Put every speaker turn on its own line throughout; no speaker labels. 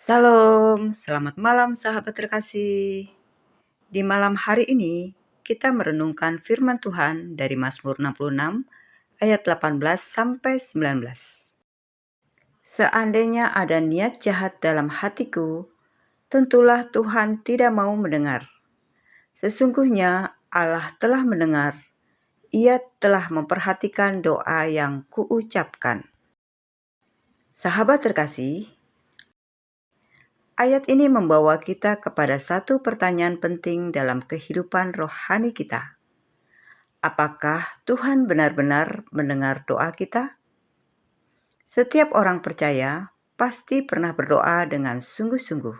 Salam, selamat malam sahabat terkasih. Di malam hari ini, kita merenungkan firman Tuhan dari Mazmur 66 ayat 18 sampai 19. Seandainya ada niat jahat dalam hatiku, tentulah Tuhan tidak mau mendengar. Sesungguhnya Allah telah mendengar, Ia telah memperhatikan doa yang kuucapkan. Sahabat terkasih, ayat ini membawa kita kepada satu pertanyaan penting dalam kehidupan rohani kita. Apakah Tuhan benar-benar mendengar doa kita? Setiap orang percaya pasti pernah berdoa dengan sungguh-sungguh.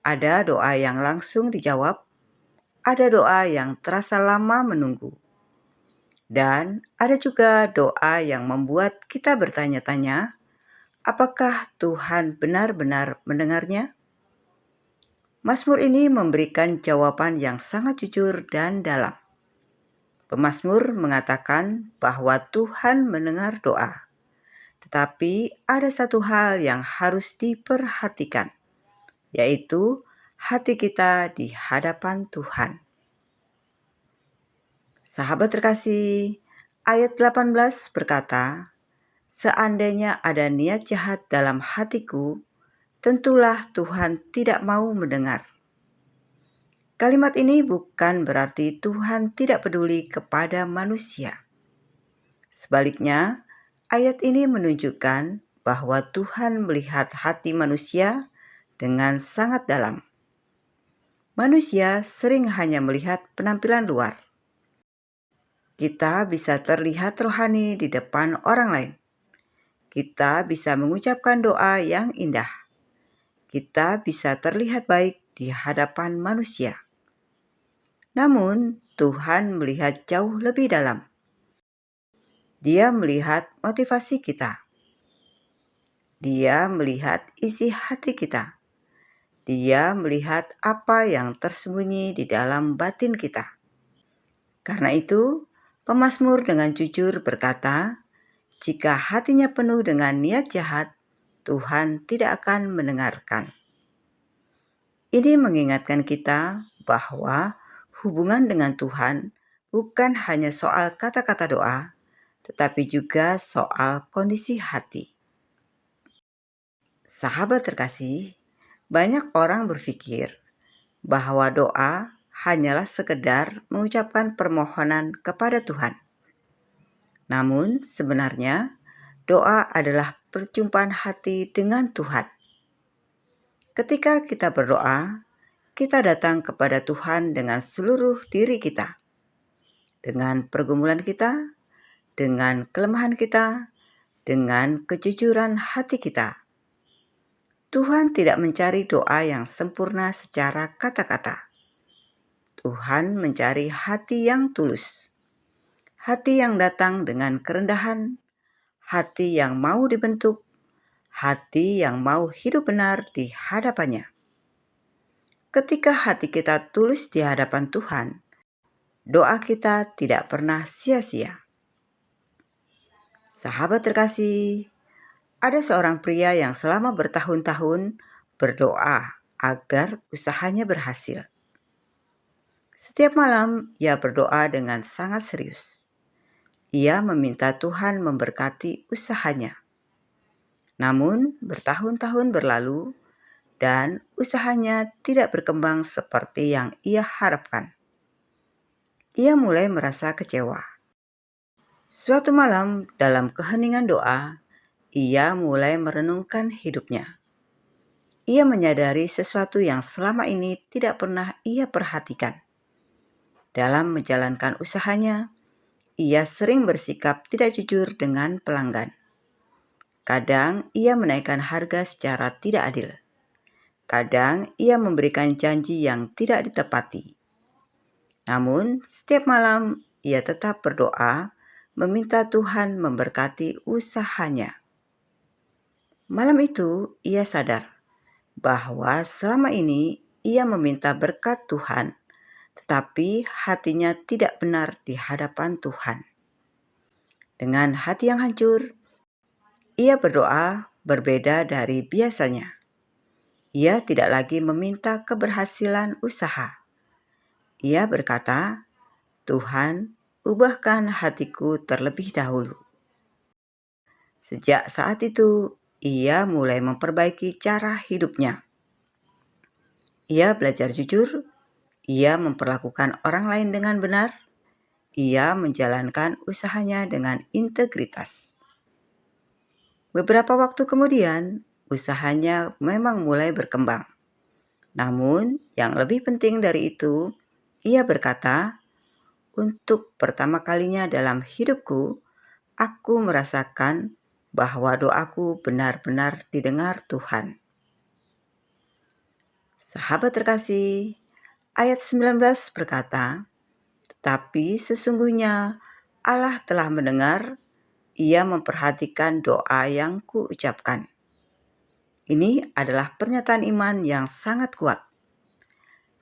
Ada doa yang langsung dijawab, ada doa yang terasa lama menunggu, dan ada juga doa yang membuat kita bertanya-tanya, apakah Tuhan benar-benar mendengarnya? Mazmur ini memberikan jawaban yang sangat jujur dan dalam. Pemazmur mengatakan bahwa Tuhan mendengar doa, tetapi ada satu hal yang harus diperhatikan, yaitu hati kita di hadapan Tuhan. Sahabat terkasih, ayat 18 berkata, "Seandainya ada niat jahat dalam hatiku, tentulah Tuhan tidak mau mendengar." Kalimat ini bukan berarti Tuhan tidak peduli kepada manusia. Sebaliknya, ayat ini menunjukkan bahwa Tuhan melihat hati manusia dengan sangat dalam. Manusia sering hanya melihat penampilan luar. Kita bisa terlihat rohani di depan orang lain. Kita bisa mengucapkan doa yang indah. Kita bisa terlihat baik di hadapan manusia. Namun, Tuhan melihat jauh lebih dalam. Dia melihat motivasi kita. Dia melihat isi hati kita. Dia melihat apa yang tersembunyi di dalam batin kita. Karena itu, pemazmur dengan jujur berkata, jika hatinya penuh dengan niat jahat, Tuhan tidak akan mendengarkan. Ini mengingatkan kita bahwa hubungan dengan Tuhan bukan hanya soal kata-kata doa, tetapi juga soal kondisi hati. Sahabat terkasih, banyak orang berpikir bahwa doa hanyalah sekedar mengucapkan permohonan kepada Tuhan. Namun sebenarnya doa adalah perjumpaan hati dengan Tuhan. Ketika kita berdoa, kita datang kepada Tuhan dengan seluruh diri kita, dengan pergumulan kita, dengan kelemahan kita, dengan kejujuran hati kita. Tuhan tidak mencari doa yang sempurna secara kata-kata. Tuhan mencari hati yang tulus, hati yang datang dengan kerendahan, hati yang mau dibentuk, hati yang mau hidup benar di hadapannya. Ketika hati kita tulus di hadapan Tuhan, doa kita tidak pernah sia-sia. Sahabat terkasih, ada seorang pria yang selama bertahun-tahun berdoa agar usahanya berhasil. Setiap malam ia berdoa dengan sangat serius. Ia meminta Tuhan memberkati usahanya. Namun bertahun-tahun berlalu dan usahanya tidak berkembang seperti yang ia harapkan. Ia mulai merasa kecewa. Suatu malam dalam keheningan doa, ia mulai merenungkan hidupnya. Ia menyadari sesuatu yang selama ini tidak pernah ia perhatikan. Dalam menjalankan usahanya, ia sering bersikap tidak jujur dengan pelanggan. Kadang ia menaikkan harga secara tidak adil. Kadang ia memberikan janji yang tidak ditepati. Namun, setiap malam ia tetap berdoa, meminta Tuhan memberkati usahanya. Malam itu ia sadar bahwa selama ini ia meminta berkat Tuhan, tetapi hatinya tidak benar di hadapan Tuhan. Dengan hati yang hancur, ia berdoa berbeda dari biasanya. Ia tidak lagi meminta keberhasilan usaha. Ia berkata, "Tuhan, ubahkan hatiku terlebih dahulu." Sejak saat itu, ia mulai memperbaiki cara hidupnya. Ia belajar jujur, ia memperlakukan orang lain dengan benar, ia menjalankan usahanya dengan integritas. Beberapa waktu kemudian, usahanya memang mulai berkembang. Namun, yang lebih penting dari itu, ia berkata, "Untuk pertama kalinya dalam hidupku, aku merasakan bahwa doaku benar-benar didengar Tuhan." Sahabat terkasih, ayat 19 berkata, "Tetapi sesungguhnya Allah telah mendengar, ia memperhatikan doa yang kuucapkan." Ini adalah pernyataan iman yang sangat kuat.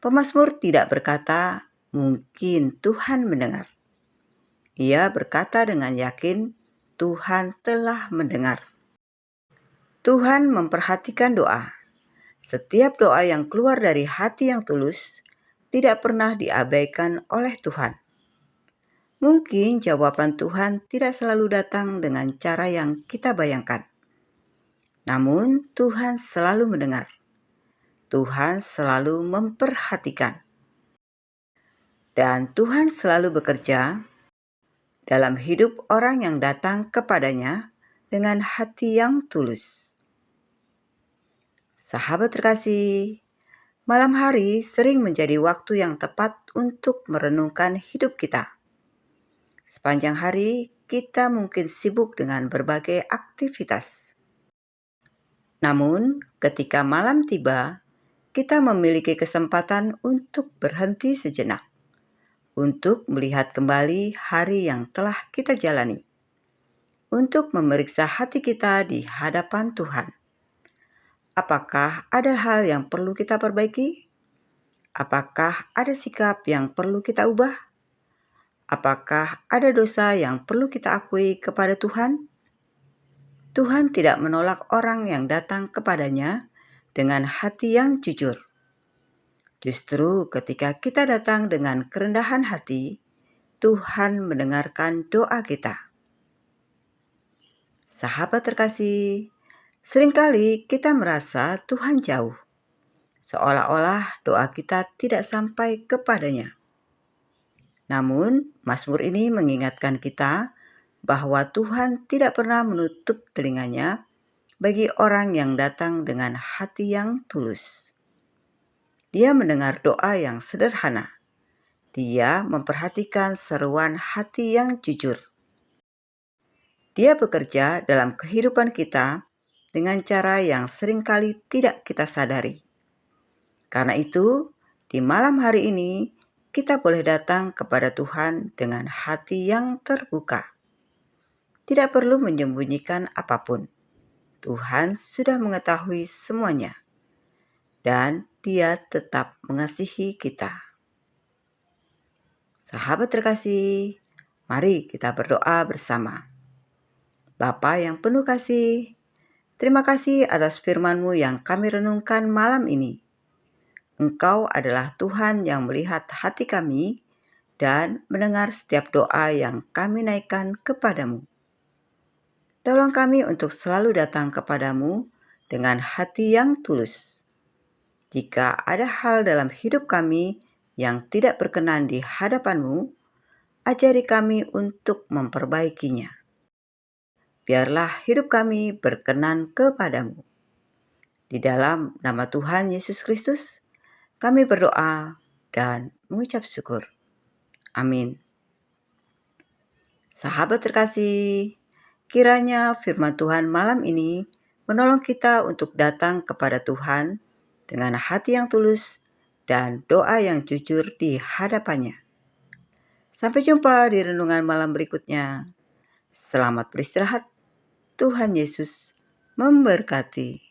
Pemazmur tidak berkata, "Mungkin Tuhan mendengar." Ia berkata dengan yakin, Tuhan telah mendengar. Tuhan memperhatikan doa. Setiap doa yang keluar dari hati yang tulus tidak pernah diabaikan oleh Tuhan. Mungkin jawaban Tuhan tidak selalu datang dengan cara yang kita bayangkan. Namun Tuhan selalu mendengar. Tuhan selalu memperhatikan. Dan Tuhan selalu bekerja dalam hidup orang yang datang kepadanya dengan hati yang tulus. Sahabat terkasih, malam hari sering menjadi waktu yang tepat untuk merenungkan hidup kita. Sepanjang hari, kita mungkin sibuk dengan berbagai aktivitas. Namun, ketika malam tiba, kita memiliki kesempatan untuk berhenti sejenak, untuk melihat kembali hari yang telah kita jalani, untuk memeriksa hati kita di hadapan Tuhan. Apakah ada hal yang perlu kita perbaiki? Apakah ada sikap yang perlu kita ubah? Apakah ada dosa yang perlu kita akui kepada Tuhan? Tuhan tidak menolak orang yang datang kepadanya dengan hati yang jujur. Justru ketika kita datang dengan kerendahan hati, Tuhan mendengarkan doa kita. Sahabat terkasih, seringkali kita merasa Tuhan jauh, seolah-olah doa kita tidak sampai kepadanya. Namun, Mazmur ini mengingatkan kita bahwa Tuhan tidak pernah menutup telinganya bagi orang yang datang dengan hati yang tulus. Dia mendengar doa yang sederhana. Dia memperhatikan seruan hati yang jujur. Dia bekerja dalam kehidupan kita dengan cara yang seringkali tidak kita sadari. Karena itu, di malam hari ini, kita boleh datang kepada Tuhan dengan hati yang terbuka. Tidak perlu menyembunyikan apapun. Tuhan sudah mengetahui semuanya. Dan Dia tetap mengasihi kita. Sahabat terkasih, mari kita berdoa bersama. Bapa yang penuh kasih, terima kasih atas firman-Mu yang kami renungkan malam ini. Engkau adalah Tuhan yang melihat hati kami dan mendengar setiap doa yang kami naikkan kepadamu. Tolong kami untuk selalu datang kepadamu dengan hati yang tulus. Jika ada hal dalam hidup kami yang tidak berkenan di hadapan-Mu, ajari kami untuk memperbaikinya. Biarlah hidup kami berkenan kepadamu. Di dalam nama Tuhan Yesus Kristus, kami berdoa dan mengucap syukur. Amin. Sahabat terkasih, kiranya firman Tuhan malam ini menolong kita untuk datang kepada Tuhan dengan hati yang tulus dan doa yang jujur di hadapannya. Sampai jumpa di renungan malam berikutnya. Selamat beristirahat. Tuhan Yesus memberkati.